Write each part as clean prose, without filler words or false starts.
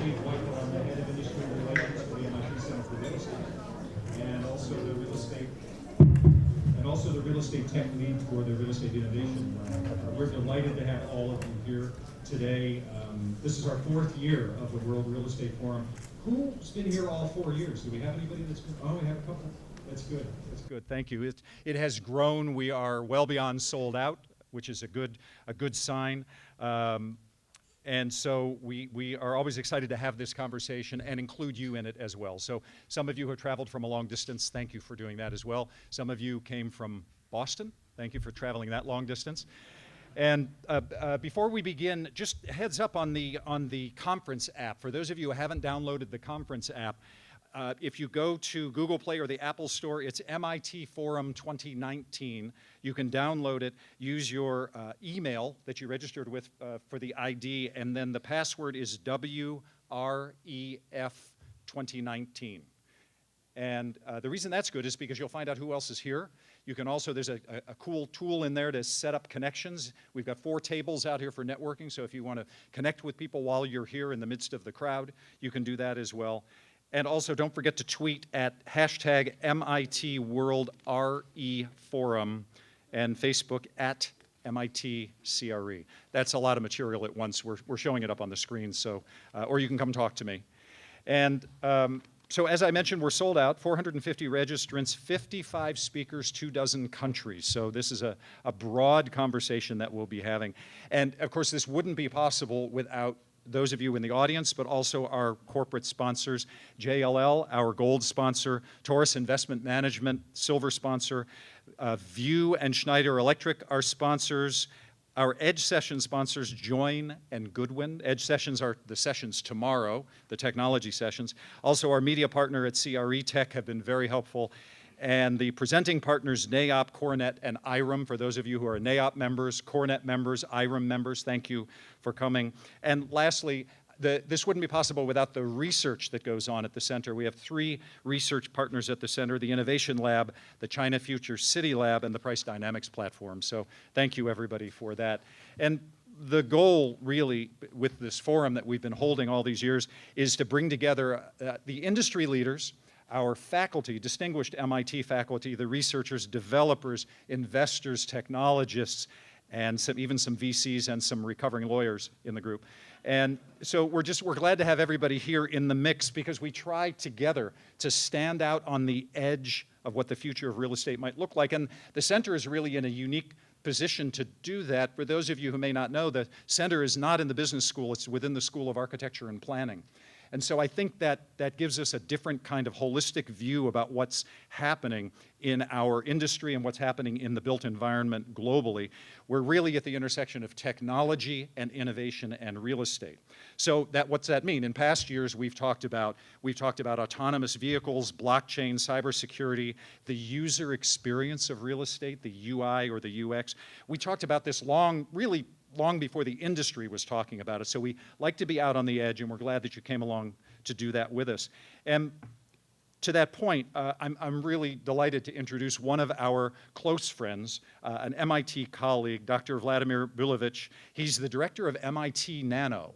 Steve Whitehill. I'm the head of industry relations for the MIT Center for Real Estate, and also the real estate tech lead for the real estate innovation lab. We're delighted to have all of you here today. This is our 4th year of the World Real Estate Forum. Who's been here all 4 years? Do we have anybody that's been? Oh, we have a couple. That's good. That's good. Thank you. It has grown. We are well beyond sold out, which is a good sign. And so we are always excited to have this conversation and include you in it as well. So some of you who have traveled from a long distance, thank you for doing that as well. Some of you came from Boston. Thank you for traveling that long distance. And before we begin, just heads up on the conference app. For those of you who haven't downloaded the conference app, if you go to Google Play or the Apple Store, it's MIT Forum 2019. You can download it, use your email that you registered with for the ID, and then the password is WREF 2019. And the reason that's good is because you'll find out who else is here. You can also, there's a cool tool in there to set up connections. We've got 4 tables out here for networking, so if you want to connect with people while you're here in the midst of the crowd, you can do that as well. And also, don't forget to tweet at hashtag MIT World RE Forum and Facebook at MIT CRE. That's a lot of material at once. We're showing it up on the screen, so or you can come talk to me. And so as I mentioned, we're sold out, 450 registrants, 55 speakers, 24 countries. So this is a broad conversation that we'll be having. And of course, this wouldn't be possible without those of you in the audience, but also our corporate sponsors, JLL, our gold sponsor, Taurus Investment Management, silver sponsor, View and Schneider Electric, our sponsors, our Edge Session sponsors, Join and Goodwin. Edge Sessions are the sessions tomorrow, the technology sessions. Also, our media partner at CRE Tech have been very helpful. And the presenting partners, NAIOP, CoreNet, and IREM. For those of you who are NAIOP members, CoreNet members, IREM members, thank you for coming. And lastly, this wouldn't be possible without the research that goes on at the center. We have 3 research partners at the center, the Innovation Lab, the China Future City Lab, and the Price Dynamics platform. So thank you, everybody, for that. And the goal, really, with this forum that we've been holding all these years is to bring together the industry leaders, our faculty, distinguished MIT faculty, the researchers, developers, investors, technologists, and even some VCs and some recovering lawyers in the group. And so we're glad to have everybody here in the mix because we try together to stand out on the edge of what the future of real estate might look like. And the center is really in a unique position to do that. For those of you who may not know, the center is not in the business school, it's within the School of Architecture and Planning. And so I think that gives us a different kind of holistic view about what's happening in our industry and what's happening in the built environment globally. We're really at the intersection of technology and innovation and real estate. So what's that mean? In past years, we've talked about autonomous vehicles, blockchain, cybersecurity, the user experience of real estate, the UI or the UX. We talked about this long before the industry was talking about it. So we like to be out on the edge, and we're glad that you came along to do that with us. And to that point, I'm really delighted to introduce one of our close friends, an MIT colleague, Dr. Vladimir Bulovich. He's the director of MIT Nano.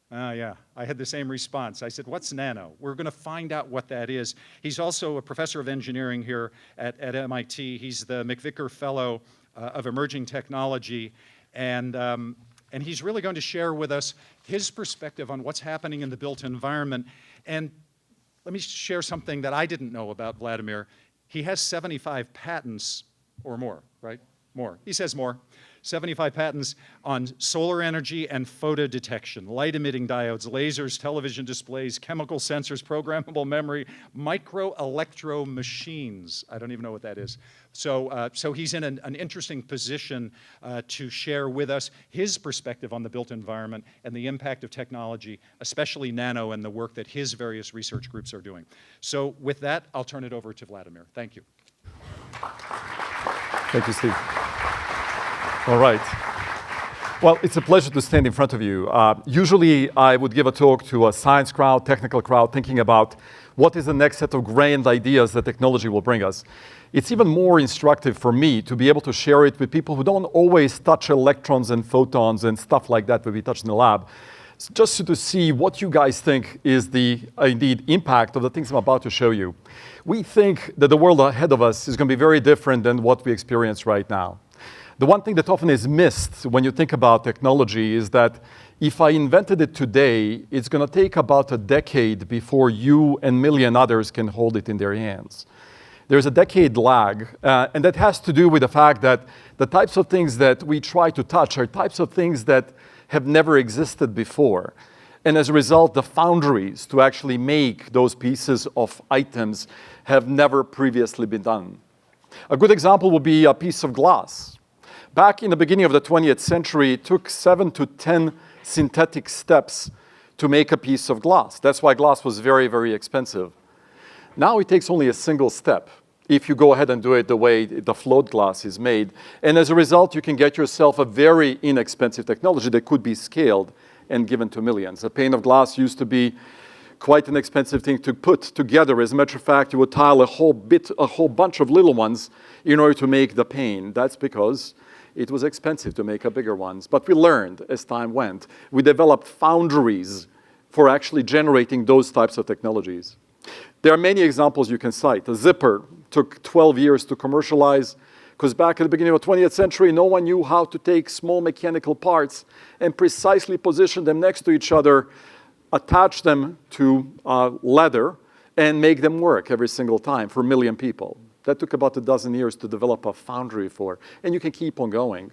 Yeah, I had the same response. I said, what's Nano? We're going to find out what that is. He's also a professor of engineering here at MIT. He's the McVicker Fellow of Emerging Technology, and he's really going to share with us his perspective on what's happening in the built environment. And let me share something that I didn't know about Vladimir. He has 75 patents or more, right? More. He says more. 75 patents on solar energy and photo detection, light-emitting diodes, lasers, television displays, chemical sensors, programmable memory, micro-electro machines. I don't even know what that is. So he's in an interesting position to share with us his perspective on the built environment and the impact of technology, especially nano and the work that his various research groups are doing. So with that, I'll turn it over to Vladimir. Thank you. Thank you, Steve. All right. Well, it's a pleasure to stand in front of you. Usually, I would give a talk to a science crowd, technical crowd, thinking about what is the next set of grand ideas that technology will bring us. It's even more instructive for me to be able to share it with people who don't always touch electrons and photons and stuff like that we touch in the lab. just to see what you guys think is the indeed impact of the things I'm about to show you. We think that the world ahead of us is going to be very different than what we experience right now. The one thing that often is missed when you think about technology is that if I invented it today, it's going to take about a decade before you and a million others can hold it in their hands. There's a decade lag, and that has to do with the fact that the types of things that we try to touch are types of things that have never existed before. And as a result, the foundries to actually make those pieces of items have never previously been done. A good example would be a piece of glass. Back in the beginning of the 20th century, it took 7 to 10 synthetic steps to make a piece of glass. That's why glass was very, very expensive. Now it takes only a single step if you go ahead and do it the way the float glass is made. And as a result, you can get yourself a very inexpensive technology that could be scaled and given to millions. A pane of glass used to be quite an expensive thing to put together. As a matter of fact, you would tile a whole bunch of little ones in order to make the pane. That's because it was expensive to make a bigger ones. But we learned as time went. We developed foundries for actually generating those types of technologies. There are many examples you can cite. A zipper took 12 years to commercialize because back at the beginning of the 20th century, no one knew how to take small mechanical parts and precisely position them next to each other, attach them to leather, and make them work every single time for a million people. That took about a dozen years to develop a foundry for, and you can keep on going.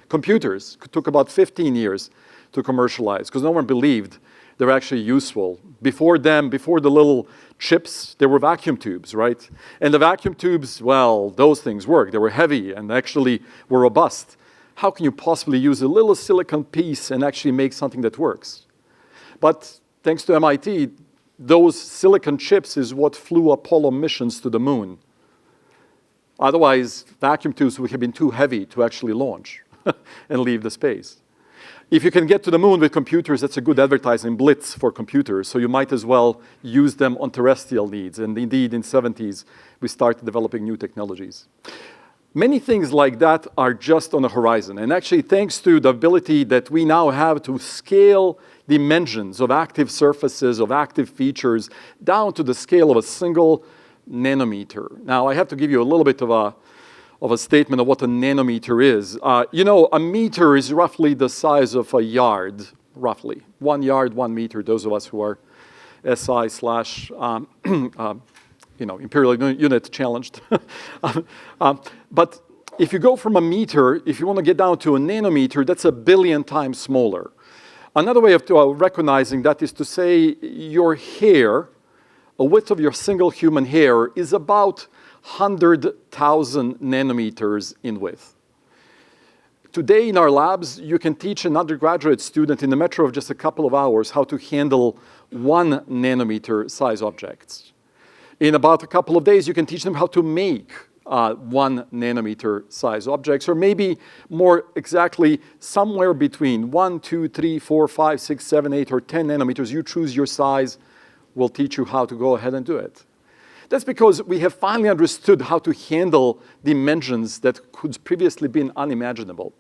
Computers took about 15 years to commercialize because no one believed they're actually useful. Before them, before the little chips, there were vacuum tubes, right? And the vacuum tubes, well, those things worked. They were heavy and actually were robust. How can you possibly use a little silicon piece and actually make something that works? But thanks to MIT, those silicon chips is what flew Apollo missions to the moon. Otherwise, vacuum tubes would have been too heavy to actually launch and leave the space. If you can get to the moon with computers, that's a good advertising blitz for computers, so you might as well use them on terrestrial needs. And indeed, in the 70s, we started developing new technologies. Many things like that are just on the horizon. And actually, thanks to the ability that we now have to scale dimensions of active surfaces, of active features, down to the scale of a single nanometer. Now, I have to give you a little bit of a statement of what a nanometer is. You know, a meter is roughly the size of a yard, roughly. 1 yard, 1 meter, those of us who are SI/ imperial unit challenged. But if you go from a meter, if you want to get down to a nanometer, that's 1 billion times smaller. Another way of recognizing that is to say your hair, a width of your single human hair is about 100,000 nanometers in width. Today in our labs, you can teach an undergraduate student in a matter of just a couple of hours how to handle 1 nanometer size objects. In about a couple of days, you can teach them how to make 1 nanometer size objects, or maybe more exactly somewhere between 1, 2, 3, 4, 5, 6, 7, 8, or 10 nanometers. You choose your size. We'll teach you how to go ahead and do it. That's because we have finally understood how to handle dimensions that could previously been unimaginable.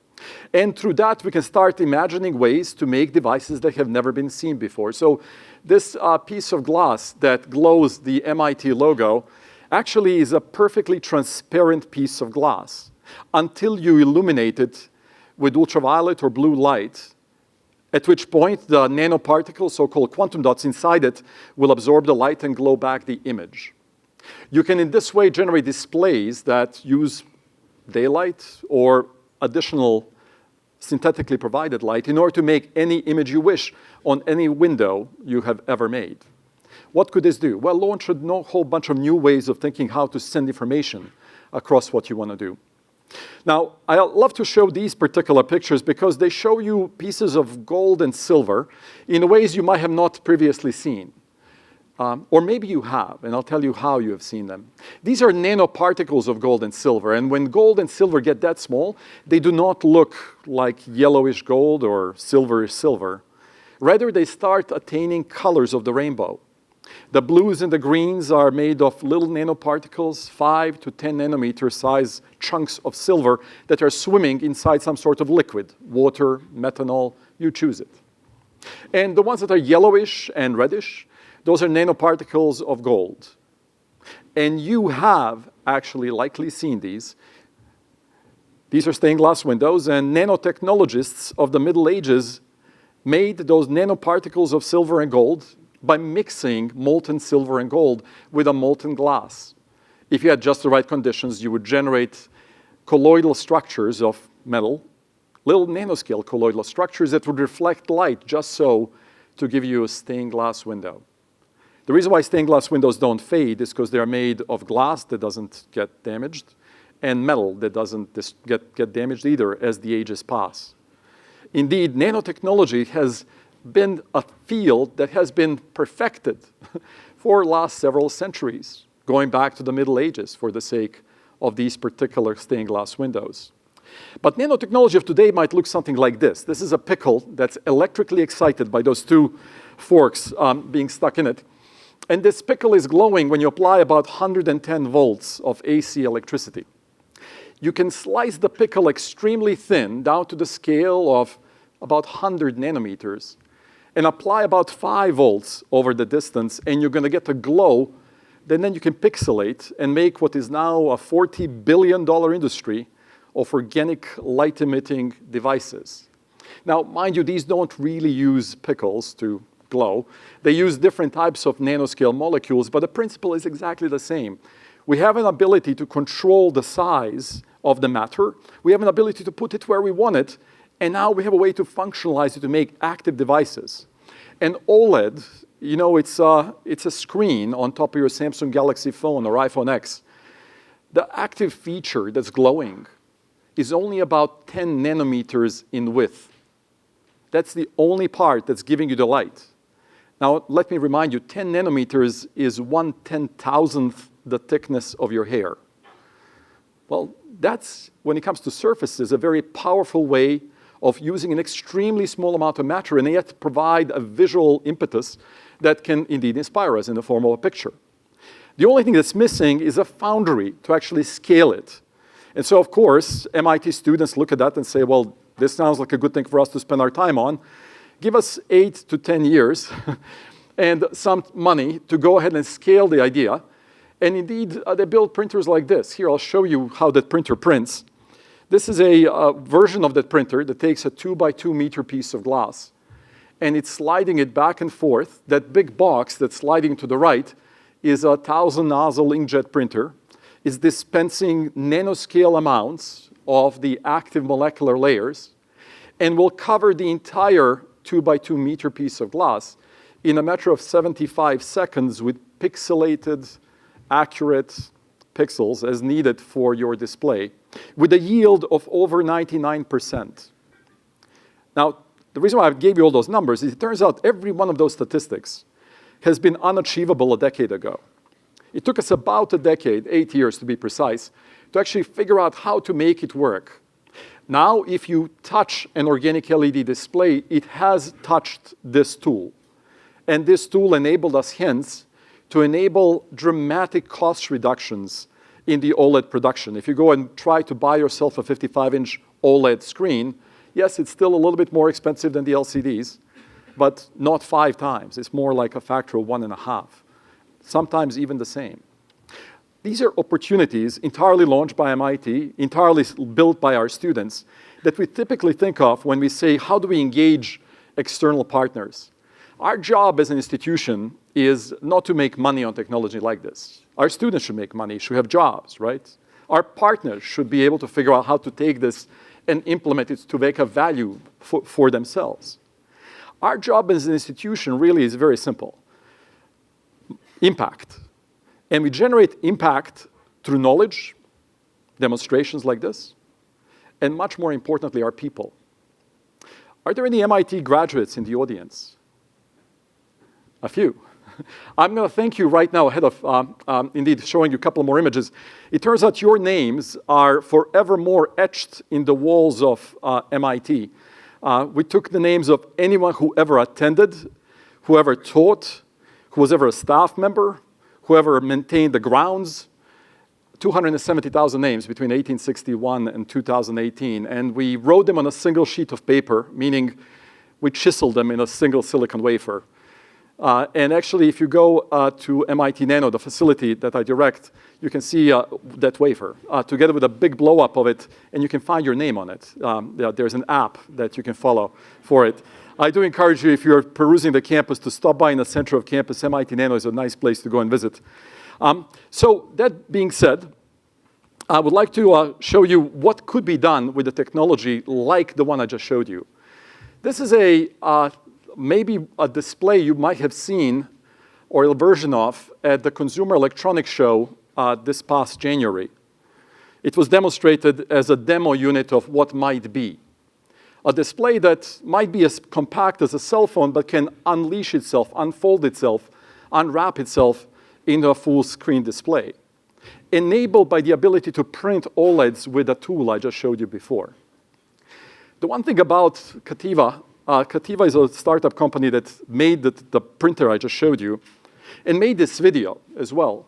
And through that, we can start imagining ways to make devices that have never been seen before. So this piece of glass that glows the MIT logo actually is a perfectly transparent piece of glass until you illuminate it with ultraviolet or blue light, at which point the nanoparticles, so-called quantum dots inside it, will absorb the light and glow back the image. You can, in this way, generate displays that use daylight or additional synthetically provided light in order to make any image you wish on any window you have ever made. What could this do? Well, launch a whole bunch of new ways of thinking how to send information across what you want to do. Now, I love to show these particular pictures because they show you pieces of gold and silver in ways you might have not previously seen. Or maybe you have, and I'll tell you how you have seen them. These are nanoparticles of gold and silver, and when gold and silver get that small, they do not look like yellowish gold or silverish silver. Rather, they start attaining colors of the rainbow. The blues and the greens are made of little nanoparticles, 5 to 10 nanometer size chunks of silver that are swimming inside some sort of liquid, water, methanol, you choose it. And the ones that are yellowish and reddish, those are nanoparticles of gold. And you have actually likely seen these. These are stained glass windows, and nanotechnologists of the Middle Ages made those nanoparticles of silver and gold by mixing molten silver and gold with a molten glass. If you had just the right conditions, you would generate colloidal structures of metal, little nanoscale colloidal structures that would reflect light just so to give you a stained glass window. The reason why stained glass windows don't fade is because they're made of glass that doesn't get damaged and metal that doesn't get damaged either as the ages pass. Indeed, nanotechnology has been a field that has been perfected for the last several centuries, going back to the Middle Ages for the sake of these particular stained glass windows. But nanotechnology of today might look something like this. This is a pickle that's electrically excited by those two forks being stuck in it. And this pickle is glowing when you apply about 110 volts of AC electricity. You can slice the pickle extremely thin down to the scale of about 100 nanometers and apply about 5 volts over the distance, and you're going to get a glow that then you can pixelate and make what is now a $40 billion industry of organic light-emitting devices. Now, mind you, these don't really use pickles to glow. They use different types of nanoscale molecules, but the principle is exactly the same. We have an ability to control the size of the matter. We have an ability to put it where we want it, and now we have a way to functionalize it to make active devices. And OLED, you know, it's a screen on top of your Samsung Galaxy phone or iPhone X. The active feature that's glowing is only about 10 nanometers in width. That's the only part that's giving you the light. Now, let me remind you, 10 nanometers is 1/10,000th the thickness of your hair. Well, that's, when it comes to surfaces, a very powerful way of using an extremely small amount of matter and yet provide a visual impetus that can indeed inspire us in the form of a picture. The only thing that's missing is a foundry to actually scale it. And so, of course, MIT students look at that and say, well, this sounds like a good thing for us to spend our time on. Give us 8 to 10 years and some money to go ahead and scale the idea. And indeed, they build printers like this. Here, I'll show you how that printer prints. This is a version of that printer that takes a 2x2 meter piece of glass, and it's sliding it back and forth. That big box that's sliding to the right is a 1,000-nozzle inkjet printer. It's dispensing nanoscale amounts of the active molecular layers and will cover the entire 2x2 meter piece of glass in a matter of 75 seconds with pixelated, accurate pixels as needed for your display, with a yield of over 99%. Now, the reason why I gave you all those numbers is it turns out every one of those statistics has been unachievable a decade ago. It took us about a decade, 8 years to be precise, to actually figure out how to make it work. Now, if you touch an organic LED display, it has touched this tool. And this tool enabled us, hence, to enable dramatic cost reductions in the OLED production. If you go and try to buy yourself a 55-inch OLED screen, yes, it's still a little bit more expensive than the LCDs, but not 5 times. It's more like a factor of 1.5, sometimes even the same. These are opportunities entirely launched by MIT, entirely built by our students, that we typically think of when we say, how do we engage external partners? Our job as an institution is not to make money on technology like this. Our students should make money, should have jobs, right? Our partners should be able to figure out how to take this and implement it to make a value for themselves. Our job as an institution really is very simple. Impact. And we generate impact through knowledge, demonstrations like this, and much more importantly, our people. Are there any MIT graduates in the audience? A few. I'm going to thank you right now ahead of indeed showing you a couple more images. It turns out your names are forevermore etched in the walls of MIT. We took the names of anyone who ever attended, who ever taught, who was ever a staff member, whoever maintained the grounds, 270,000 names between 1861 and 2018. And we wrote them on a single sheet of paper, meaning We chiseled them in a single silicon wafer. And actually, if you go to MIT Nano, the facility that I direct, you can see that wafer together with a big blow-up of it, and you can find your name on it. There's an app that you can follow for it. I do encourage you, if you're perusing the campus, to stop by in the center of campus. MIT Nano is a nice place to go and visit. So that being said, I would like to show you what could be done with a technology like the one I just showed you. This is maybe a display you might have seen or a version of at the Consumer Electronics Show this past January. It was demonstrated as a demo unit of what might be. A display that might be as compact as a cell phone but can unleash itself, unfold itself, unwrap itself into a full screen display, enabled by the ability to print OLEDs with a tool I just showed you before. The one thing about Cativa, Cativa is a startup company that made the printer I just showed you and made this video as well.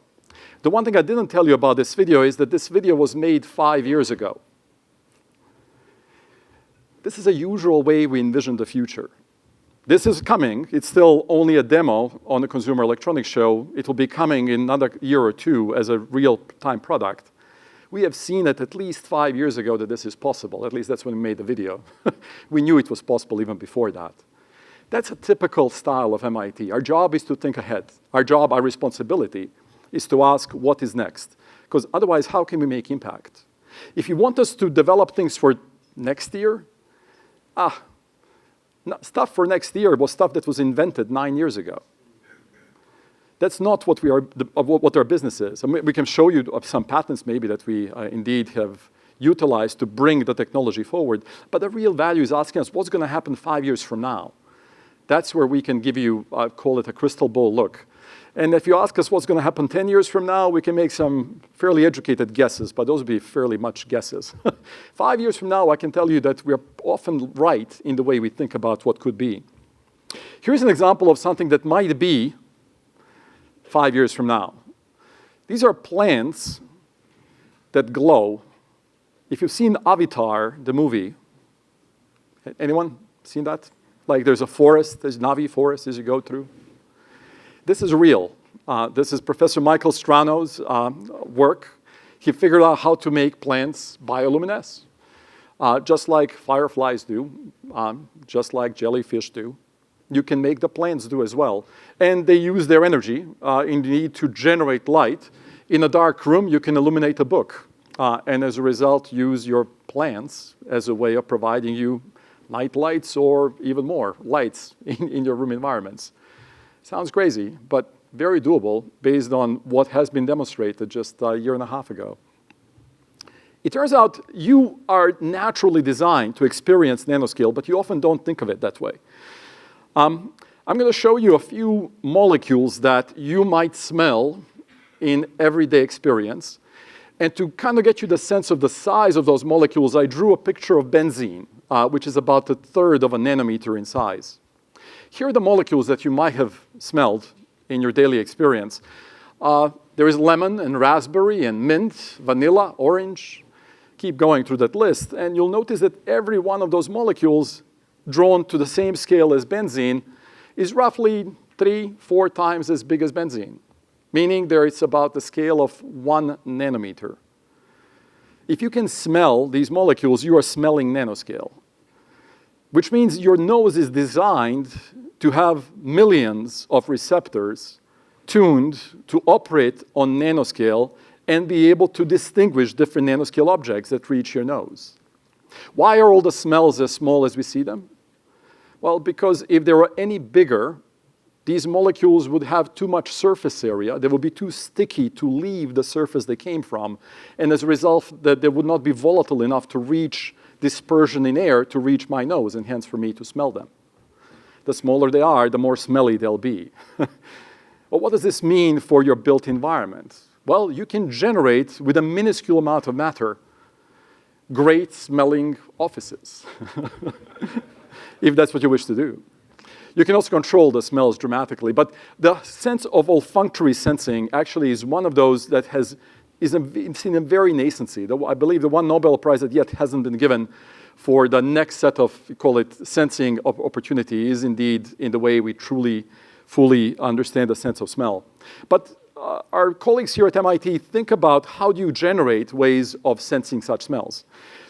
The one thing I didn't tell you about this video is that this video was made 5 years ago. This is a usual way we envision the future. This is coming. It's still only a demo on the Consumer Electronics Show. It will be coming in another year or two as a real-time product. We have seen it at least 5 years ago that this is possible. At least that's when we made the video. We knew it was possible even before that. That's a typical style of MIT. Our job is to think ahead. Our job, our responsibility, is to ask what is next. Because otherwise, how can we make impact? If you want us to develop things for next year, stuff for next year was stuff that was invented 9 years ago. That's not what what our business is. I mean, we can show you some patents maybe that we indeed have utilized to bring the technology forward. But the real value is asking us what's going to happen 5 years from now. That's where we can give you, call it a crystal ball look. And if you ask us what's going to happen 10 years from now, we can make some fairly educated guesses, but those would be fairly much guesses. 5 years from now, I can tell you that we're often right in the way we think about what could be. Here's an example of something that might be 5 years from now. These are plants that glow. If you've seen Avatar, the movie, anyone seen that? Like there's a forest, there's Navi forest as you go through. This is real. This is Professor Michael Strano's work. He figured out how to make plants bioluminesce, just like fireflies do, just like jellyfish do. You can make the plants do as well. And they use their energy indeed to generate light. In a dark room, you can illuminate a book. And as a result, use your plants as a way of providing you night lights or even more lights in your room environments. Sounds crazy, but very doable based on what has been demonstrated just a year and a half ago. It turns out you are naturally designed to experience nanoscale, but you often don't think of it that way. I'm going to show you a few molecules that you might smell in everyday experience. And to kind of get you the sense of the size of those molecules, I drew a picture of benzene, which is about 1/3 of a nanometer in size. Here are the molecules that you might have smelled in your daily experience. There is lemon and raspberry and mint, vanilla, orange. Keep going through that list, and you'll notice that every one of those molecules drawn to the same scale as benzene is roughly 3-4 times as big as benzene, meaning there it's about the scale of 1 nanometer. If you can smell these molecules, you are smelling nanoscale, which means your nose is designed to have millions of receptors tuned to operate on nanoscale and be able to distinguish different nanoscale objects that reach your nose. Why are all the smells as small as we see them? Well, because if they were any bigger, these molecules would have too much surface area. They would be too sticky to leave the surface they came from. And as a result, that they would not be volatile enough to reach dispersion in air to reach my nose, and hence for me to smell them. The smaller they are, the more smelly they'll be. Well, what does this mean for your built environment? Well, you can generate, with a minuscule amount of matter, great smelling offices, if that's what you wish to do. You can also control the smells dramatically, but the sense of olfactory sensing actually is one of those that is in a very nascency. I believe the one Nobel Prize that yet hasn't been given for the next set of, call it, sensing opportunity is indeed in the way we truly, fully understand the sense of smell. But our colleagues here at MIT think about how do you generate ways of sensing such smells.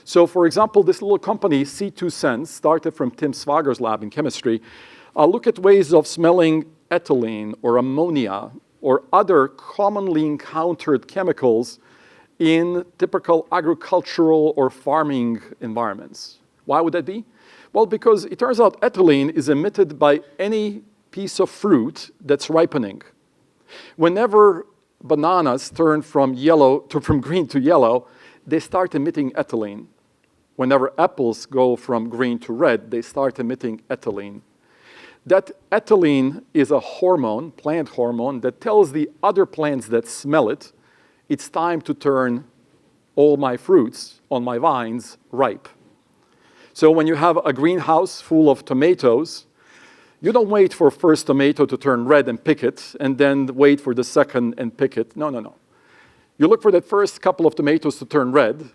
So for example, this little company, C2Sense, started from Tim Svager's lab in chemistry, look at ways of smelling ethylene or ammonia or other commonly encountered chemicals in typical agricultural or farming environments. Why would that be? Well, because it turns out ethylene is emitted by any piece of fruit that's ripening. Whenever bananas turn from green to yellow, they start emitting ethylene. Whenever apples go from green to red, they start emitting ethylene. That ethylene is a hormone, plant hormone, that tells the other plants that smell it, it's time to turn all my fruits on my vines ripe. So when you have a greenhouse full of tomatoes, you don't wait for first tomato to turn red and pick it, and then wait for the second and pick it. No, no, no. You look for that first couple of tomatoes to turn red,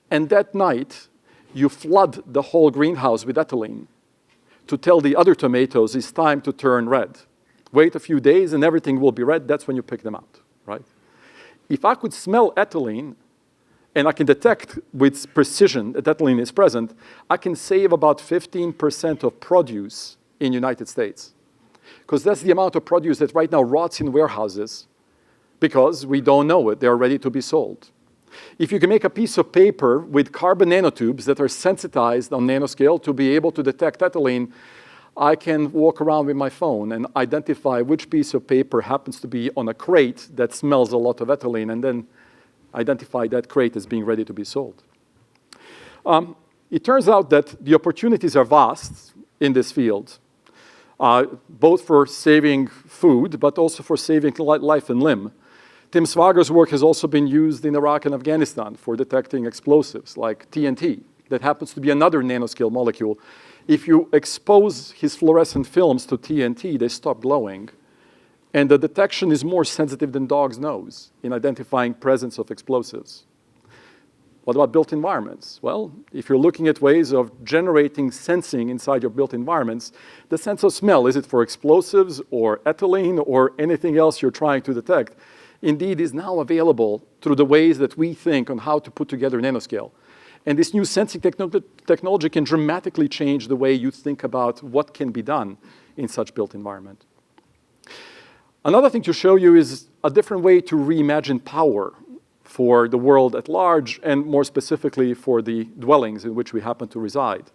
and that night, you flood the whole greenhouse with ethylene to tell the other tomatoes it's time to turn red. Wait a few days and everything will be red. That's when you pick them out, right? If I could smell ethylene and I can detect with precision that ethylene is present, I can save about 15% of produce in the United States. Because that's the amount of produce that right now rots in warehouses because we don't know it. They're ready to be sold. If you can make a piece of paper with carbon nanotubes that are sensitized on nanoscale to be able to detect ethylene, I can walk around with my phone and identify which piece of paper happens to be on a crate that smells a lot of ethylene, and then identify that crate as being ready to be sold. It turns out that the opportunities are vast in this field, both for saving food, but also for saving life and limb. Tim Svager's work has also been used in Iraq and Afghanistan for detecting explosives like TNT. That happens to be another nanoscale molecule. If you expose his fluorescent films to TNT, they stop glowing. And the detection is more sensitive than dog's nose in identifying presence of explosives. What about built environments? Well, if you're looking at ways of generating sensing inside your built environments, the sense of smell, is it for explosives or ethylene or anything else you're trying to detect, indeed is now available through the ways that we think on how to put together nanoscale. And this new sensing technology can dramatically change the way you think about what can be done in such built environment. Another thing to show you is a different way to reimagine power for the world at large, and more specifically for the dwellings in which we happen to reside.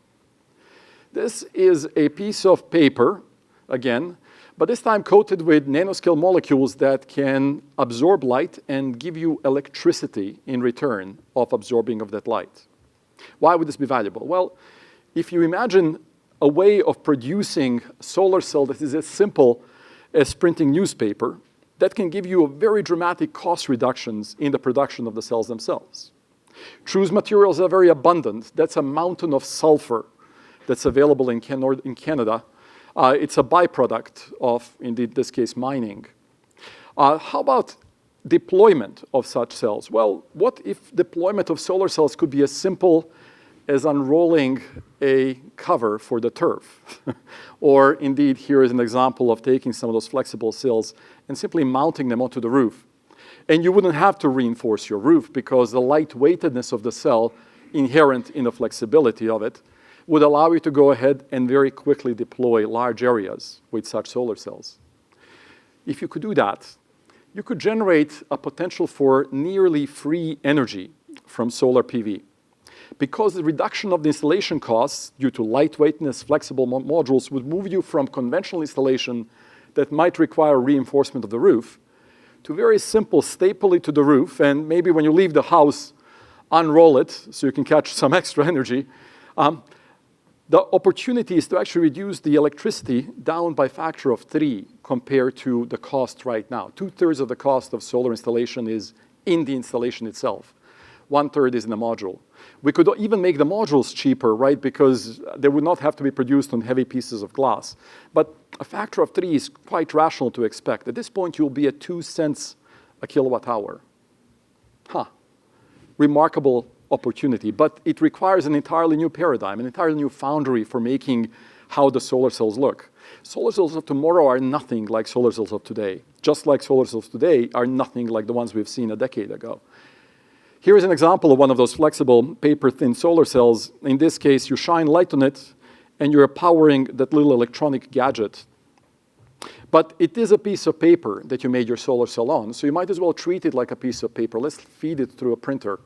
This is a piece of paper, again, but this time coated with nanoscale molecules that can absorb light and give you electricity in return of absorbing of that light. Why would this be valuable? Well, if you imagine a way of producing a solar cell that is as simple as printing newspaper, that can give you a very dramatic cost reductions in the production of the cells themselves. True's materials are very abundant. That's a mountain of sulfur that's available in Canada. It's a byproduct of, in this case, mining. How about deployment of such cells? Well, what if deployment of solar cells could be as simple as unrolling a cover for the turf? Or indeed, here is an example of taking some of those flexible cells and simply mounting them onto the roof. And you wouldn't have to reinforce your roof because the lightweightedness of the cell, inherent in the flexibility of it, would allow you to go ahead and very quickly deploy large areas with such solar cells. If you could do that, you could generate a potential for nearly free energy from solar PV. Because the reduction of the installation costs due to lightweightness, flexible modules would move you from conventional installation that might require reinforcement of the roof to very simple, staple it to the roof, and maybe when you leave the house, unroll it so you can catch some extra energy. The opportunity is to actually reduce the electricity down by a factor of 3 compared to the cost right now. 2/3 of the cost of solar installation is in the installation itself. 1/3 is in the module. We could even make the modules cheaper, right? Because they would not have to be produced on heavy pieces of glass. But a factor of 3 is quite rational to expect. At this point, you'll be at 2 cents a kilowatt hour. Remarkable opportunity, but it requires an entirely new paradigm, an entirely new foundry for making how the solar cells look. Solar cells of tomorrow are nothing like solar cells of today, just like solar cells today are nothing like the ones we've seen a decade ago. Here is an example of one of those flexible paper-thin solar cells. In this case, you shine light on it, and you're powering that little electronic gadget. But it is a piece of paper that you made your solar cell on, so you might as well treat it like a piece of paper. Let's feed it through a printer.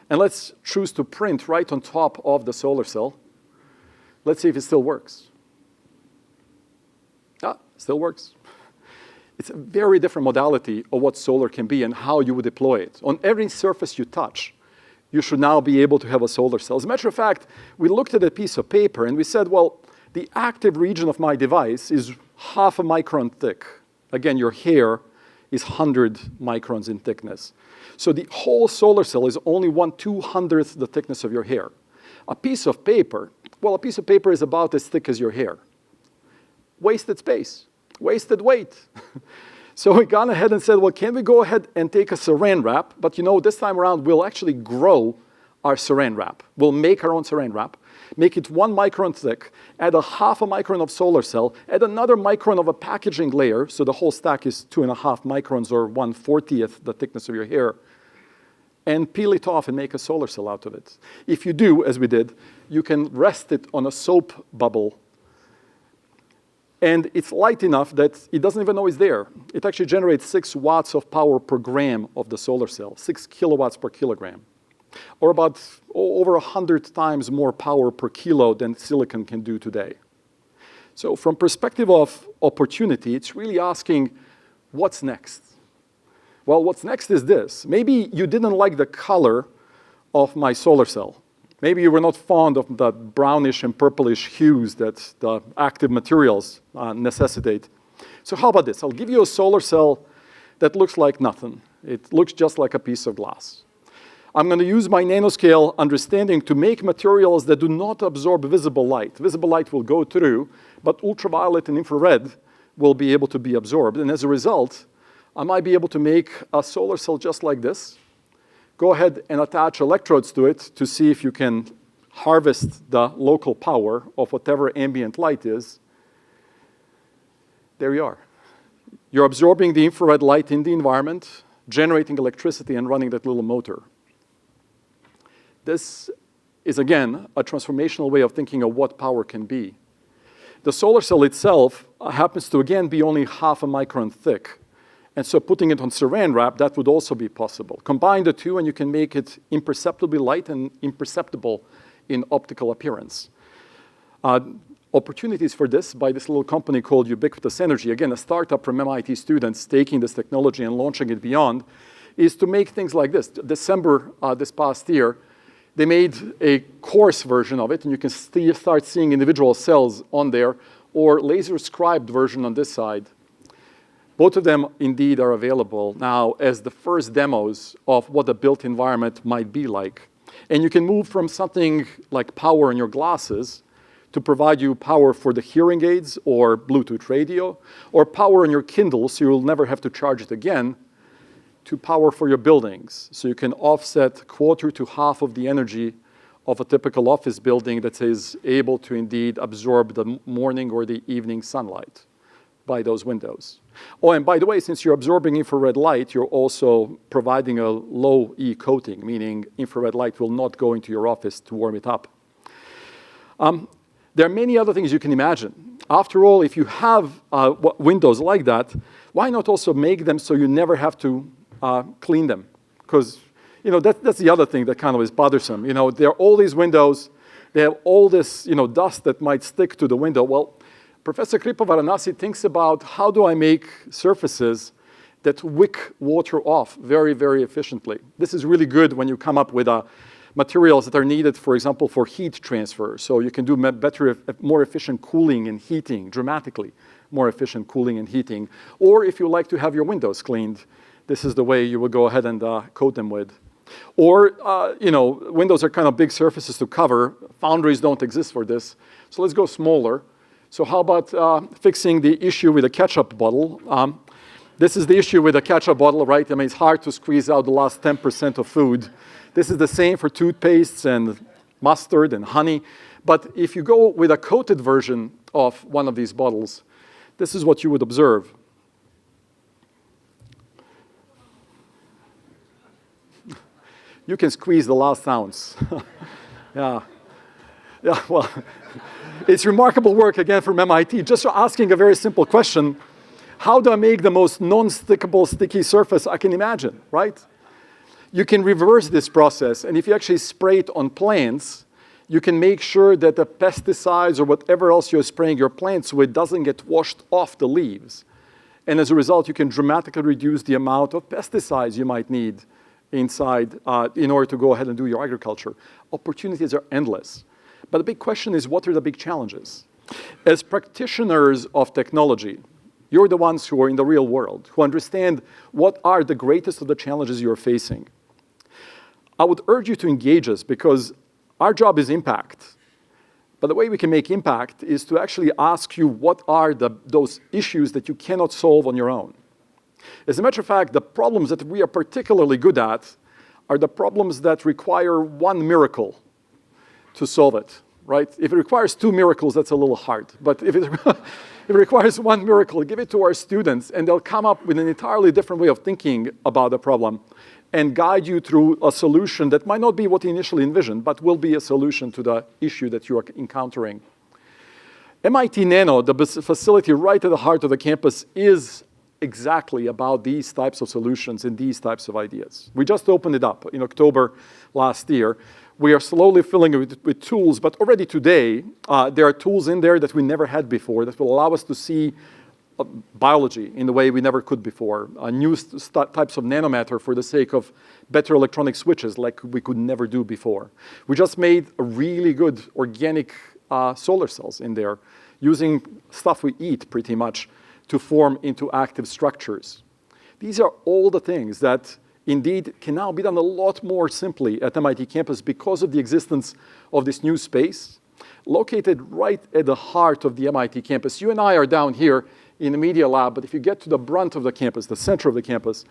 And let's choose to print right on top of the solar cell. Let's see if it still works. Still works. It's a very different modality of what solar can be and how you would deploy it. On every surface you touch, you should now be able to have a solar cell. As a matter of fact, we looked at a piece of paper and we said, well, the active region of my device is half a micron thick. Again, your hair is 100 microns in thickness. So the whole solar cell is only 1/200th the thickness of your hair. A piece of paper, well, a piece of paper is about as thick as your hair. Wasted space, wasted weight. So we gone ahead and said, well, can we go ahead and take a saran wrap? But you know, this time around, we'll actually grow our saran wrap. We'll make our own saran wrap, make it 1 micron thick, add a 1/2 micron of solar cell, add another micron of a packaging layer, so the whole stack is 2.5 microns or 1/40th the thickness of your hair, and peel it off and make a solar cell out of it. If you do, as we did, you can rest it on a soap bubble, and it's light enough that it doesn't even know it's there. It actually generates 6 watts of power per gram of the solar cell, 6 kilowatts per kilogram, or about over 100 times more power per kilo than silicon can do today. So from perspective of opportunity, it's really asking, what's next? Well, what's next is this. Maybe you didn't like the color of my solar cell. Maybe you were not fond of the brownish and purplish hues that the active materials necessitate. So how about this? I'll give you a solar cell that looks like nothing. It looks just like a piece of glass. I'm going to use my nanoscale understanding to make materials that do not absorb visible light. Visible light will go through, but ultraviolet and infrared will be able to be absorbed. And as a result, I might be able to make a solar cell just like this. Go ahead and attach electrodes to it to see if you can harvest the local power of whatever ambient light is. There you are. You're absorbing the infrared light in the environment, generating electricity and running that little motor. This is, again, a transformational way of thinking of what power can be. The solar cell itself happens to, again, be only 1/2 micron thick. And so putting it on saran wrap, that would also be possible. Combine the two and you can make it imperceptibly light and imperceptible in optical appearance. Opportunities for this by this little company called Ubiquitous Energy, again, a startup from MIT students taking this technology and launching it beyond, is to make things like this. December this past year, they made a coarse version of it, and you can start seeing individual cells on there, or laser scribed version on this side. Both of them indeed are available now as the first demos of what the built environment might be like. And you can move from something like power in your glasses to provide you power for the hearing aids or Bluetooth radio, or power in your Kindle so you'll never have to charge it again, to power for your buildings. So you can offset 1/4 to 1/2 of the energy of a typical office building that is able to indeed absorb the morning or the evening sunlight by those windows. Oh, and by the way, since you're absorbing infrared light, you're also providing a low E coating, meaning infrared light will not go into your office to warm it up. There are many other things you can imagine. After all, if you have windows like that, why not also make them so you never have to clean them? Because that's the other thing that kind of is bothersome. There are all these windows, they have all this dust that might stick to the window. Well, Professor Kripa Varanasi thinks about how do I make surfaces that wick water off very, very efficiently. This is really good when you come up with materials that are needed, for example, for heat transfer. So you can do better, more efficient cooling and heating, dramatically more efficient cooling and heating. Or if you like to have your windows cleaned, this is the way you would go ahead and coat them with. Or, windows are kind of big surfaces to cover. Foundries don't exist for this. So let's go smaller. So how about fixing the issue with a ketchup bottle? This is the issue with a ketchup bottle, right? I mean, it's hard to squeeze out the last 10% of food. This is the same for toothpastes and mustard and honey. But if you go with a coated version of one of these bottles, this is what you would observe. You can squeeze the last ounce. Yeah, well, it's remarkable work, again, from MIT. Just asking a very simple question: how do I make the most non-stickable, sticky surface I can imagine, right? You can reverse this process, and if you actually spray it on plants, you can make sure that the pesticides or whatever else you're spraying your plants with doesn't get washed off the leaves. And as a result, you can dramatically reduce the amount of pesticides you might need inside in order to go ahead and do your agriculture. Opportunities are endless. But the big question is, what are the big challenges? As practitioners of technology, you're the ones who are in the real world, who understand what are the greatest of the challenges you're facing. I would urge you to engage us, because our job is impact. But the way we can make impact is to actually ask you what are those issues that you cannot solve on your own. As a matter of fact, the problems that we are particularly good at are the problems that require one miracle to solve it, right? If it requires 2 miracles, that's a little hard. But if it requires one miracle, give it to our students, and they'll come up with an entirely different way of thinking about the problem and guide you through a solution that might not be what you initially envisioned, but will be a solution to the issue that you are encountering. MIT Nano, the facility right at the heart of the campus, is exactly about these types of solutions and these types of ideas. We just opened it up in October last year. We are slowly filling it with tools, but already today, there are tools in there that we never had before that will allow us to see biology in the way we never could before, new types of nanomatter for the sake of better electronic switches like we could never do before. We just made a really good organic solar cells in there, using stuff we eat pretty much to form into active structures. These are all the things that indeed can now be done a lot more simply at MIT campus because of the existence of this new space located right at the heart of the MIT campus. You and I are down here in the media lab, but if you get to the brunt of the campus, the center of the campus,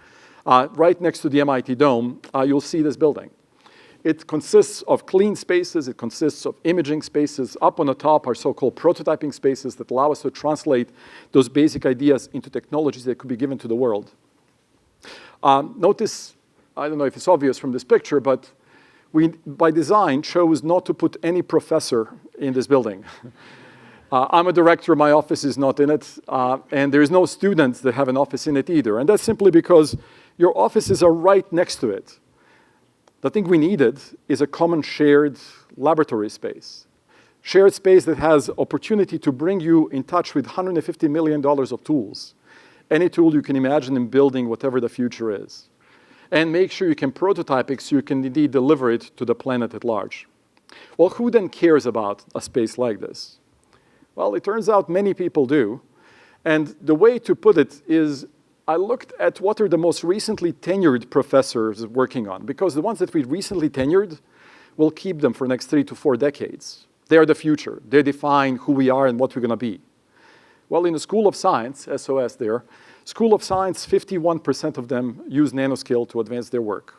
right next to the MIT Dome, you'll see this building. It consists of clean spaces. It consists of imaging spaces. Up on the top are so-called prototyping spaces that allow us to translate those basic ideas into technologies that could be given to the world. Notice, I don't know if it's obvious from this picture, but we, by design, chose not to put any professor in this building. I'm a director, my office is not in it, and there's no students that have an office in it either. And that's simply because your offices are right next to it. The thing we needed is a common shared laboratory space. Shared space that has opportunity to bring you in touch with $150 million of tools. Any tool you can imagine in building whatever the future is. And make sure you can prototype it so you can indeed deliver it to the planet at large. Well, who then cares about a space like this? Well, it turns out many people do. And the way to put it is, I looked at what are the most recently tenured professors working on, because the ones that we recently tenured will keep them for the next 3 to 4 decades. They are the future. They define who we are and what we're going to be. Well, in the School of Science, SOS there, School of Science, 51% of them use nanoscale to advance their work.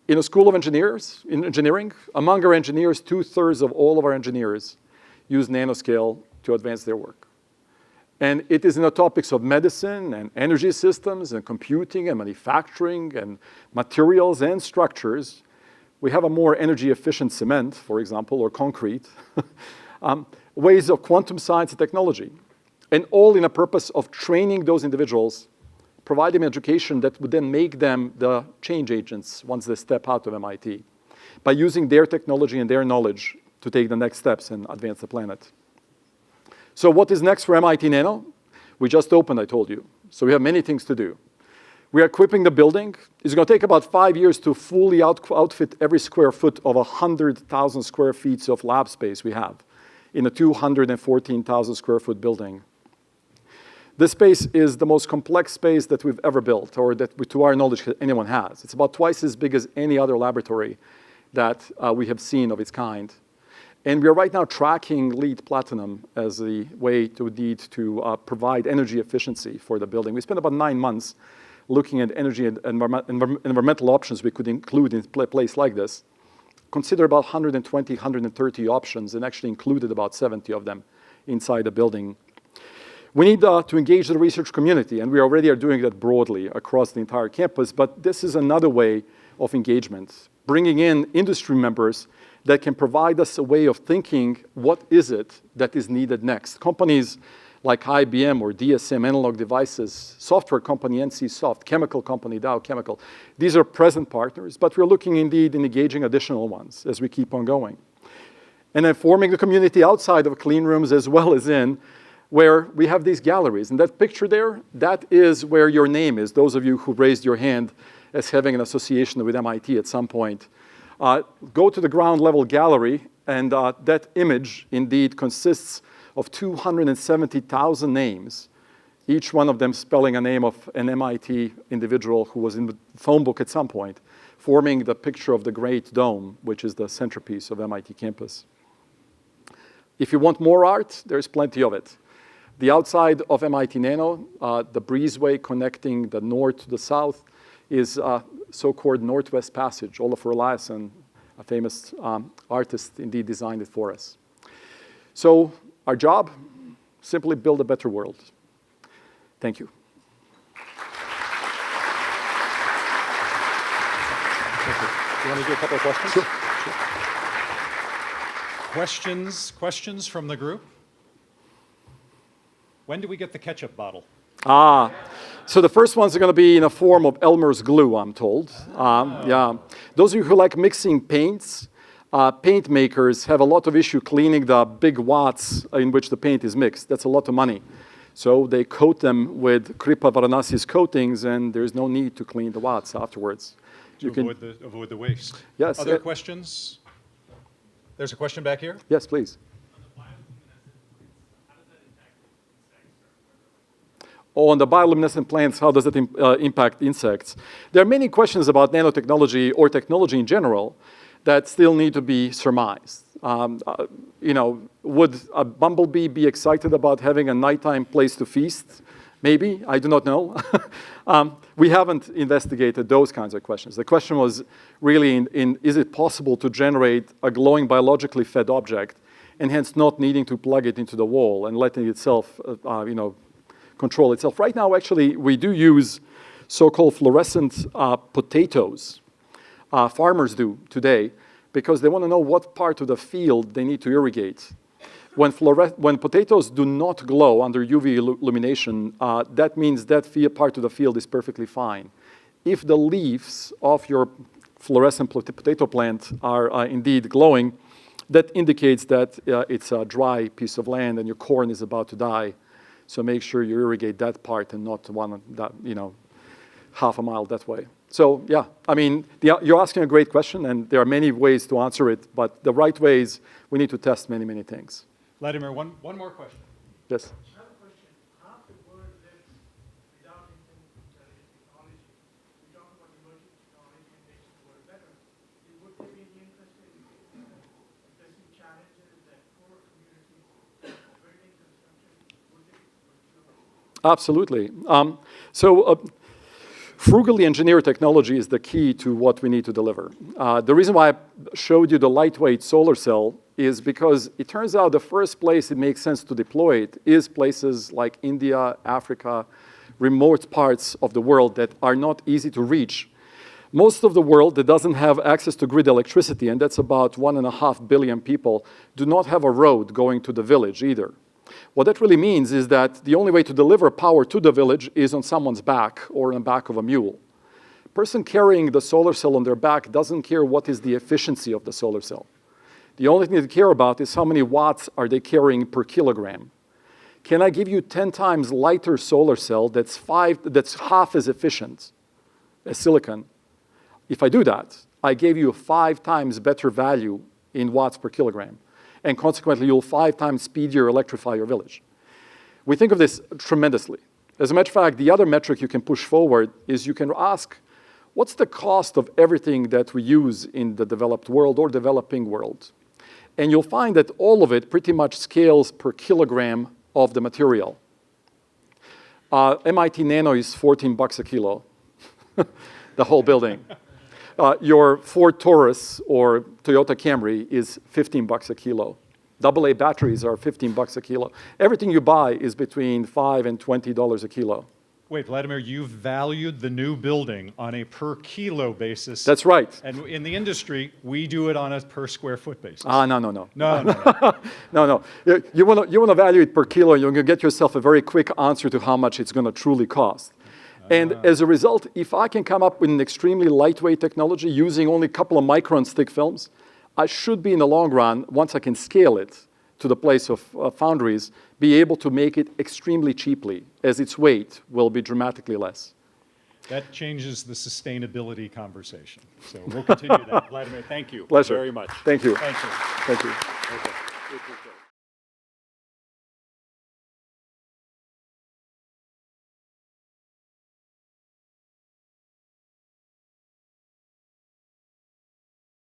In the School of Engineering, among our engineers, 2/3 of all of our engineers use nanoscale to advance their work. And it is in the topics of medicine and energy systems and computing and manufacturing and materials and structures. We have a more energy efficient cement, for example, or concrete, ways of quantum science and technology, and all in a purpose of training those individuals, providing them education that would then make them the change agents once they step out of MIT, by using their technology and their knowledge to take the next steps and advance the planet. So what is next for MIT Nano? We just opened, I told you. So we have many things to do. We are equipping the building. It's going to take about 5 years to fully outfit every square foot of 100,000 square feet of lab space we have in a 214,000 square foot building. This space is the most complex space that we've ever built, or that, to our knowledge, anyone has. It's about twice as big as any other laboratory that we have seen of its kind. And we are right now tracking LEED Platinum as the way to need to provide energy efficiency for the building. We spent about 9 months looking at energy and environmental options we could include in a place like this. Consider about 120, 130 options, and actually included about 70 of them inside the building. We need to engage the research community, and we already are doing that broadly across the entire campus, but this is another way of engagement, bringing in industry members that can provide us a way of thinking, what is it that is needed next? Companies like IBM or DSM, Analog Devices, software company NCSoft, chemical company Dow Chemical. These are present partners, but we're looking indeed in engaging additional ones as we keep on going. And then forming the community outside of clean rooms as well as in, where we have these galleries. And that picture there, that is where your name is, those of you who raised your hand as having an association with MIT at some point. Go to the ground level gallery, and that image indeed consists of 270,000 names, each one of them spelling a name of an MIT individual who was in the phone book at some point, forming the picture of the Great Dome, which is the centerpiece of MIT campus. If you want more art, there's plenty of it. The outside of MIT Nano, the breezeway connecting the north to the south, is so-called Northwest Passage. Olafur Eliasson, a famous artist, indeed designed it for us. So our job, simply build a better world. Thank you. Thank you. You want to do a couple of questions? Sure. Questions from the group? When do we get the ketchup bottle? So the first ones are going to be in a form of Elmer's glue, I'm told. Yeah. Those of you who like mixing paints, paint makers have a lot of issue cleaning the big vats in which the paint is mixed. That's a lot of money. So they coat them with Kripa Varanasi's coatings, and there's no need to clean the vats afterwards. To avoid the waste. Yes. Other questions? There's a question back here. Yes, please. On the bioluminescent plants, how does it impact insects? There are many questions about nanotechnology or technology in general that still need to be surmised. Would a bumblebee be excited about having a nighttime place to feast? Maybe, I do not know. We haven't investigated those kinds of questions. The question was really is it possible to generate a glowing biologically fed object and hence not needing to plug it into the wall and letting itself, control itself. Right now, actually, we do use so-called fluorescent potatoes. Farmers do today because they want to know what part of the field they need to irrigate. When potatoes do not glow under UV illumination, that means that part of the field is perfectly fine. If the leaves of your fluorescent potato plant are indeed glowing, that indicates that it's a dry piece of land and your corn is about to die. So make sure you irrigate that part and not half a mile that way. So yeah, you're asking a great question, and there are many ways to answer it, but the right ways, we need to test many, many things. Vladimir, one more question. Yes. I have a question. Half the world lives without intelligent technology. We talk about emerging technology and makes the world better. Would there be any interest in addressing challenges that poor communities, building construction, would they? Absolutely. Frugally engineered technology is the key to what we need to deliver. The reason why I showed you the lightweight solar cell is because it turns out the first place it makes sense to deploy it is places like India, Africa, remote parts of the world that are not easy to reach. Most of the world that doesn't have access to grid electricity, and that's about 1.5 billion people, do not have a road going to the village either. What that really means is that the only way to deliver power to the village is on someone's back or on the back of a mule. A person carrying the solar cell on their back doesn't care what is the efficiency of the solar cell. The only thing they care about is how many watts are they carrying per kilogram. Can I give you 10 times lighter solar cell that's half as efficient as silicon? If I do that, I gave you a 5 times better value in watts per kilogram. And consequently, you'll 5 times speedier electrify your village. We think of this tremendously. As a matter of fact, the other metric you can push forward is you can ask, what's the cost of everything that we use in the developed world or developing world? And you'll find that all of it pretty much scales per kilogram of the material. MIT Nano is $14 a kilo, the whole building. Your Ford Taurus or Toyota Camry is $15 a kilo. AA batteries are $15 a kilo. Everything you buy is between $5 and $20 a kilo. Wait, Vladimir, you valued the new building on a per kilo basis. That's right. And in the industry, we do it on a per square foot basis. No. No, no, no. No. You want to value it per kilo, you're going to get yourself a very quick answer to how much it's going to truly cost. And as a result, if I can come up with an extremely lightweight technology using only a couple of micron thick films, I should be in the long run, once I can scale it to the place of foundries, be able to make it extremely cheaply, as its weight will be dramatically less. That changes the sustainability conversation. So we'll continue that. Vladimir, thank you Pleasure. very much. Thank you. Thank you. Thank you. Okay.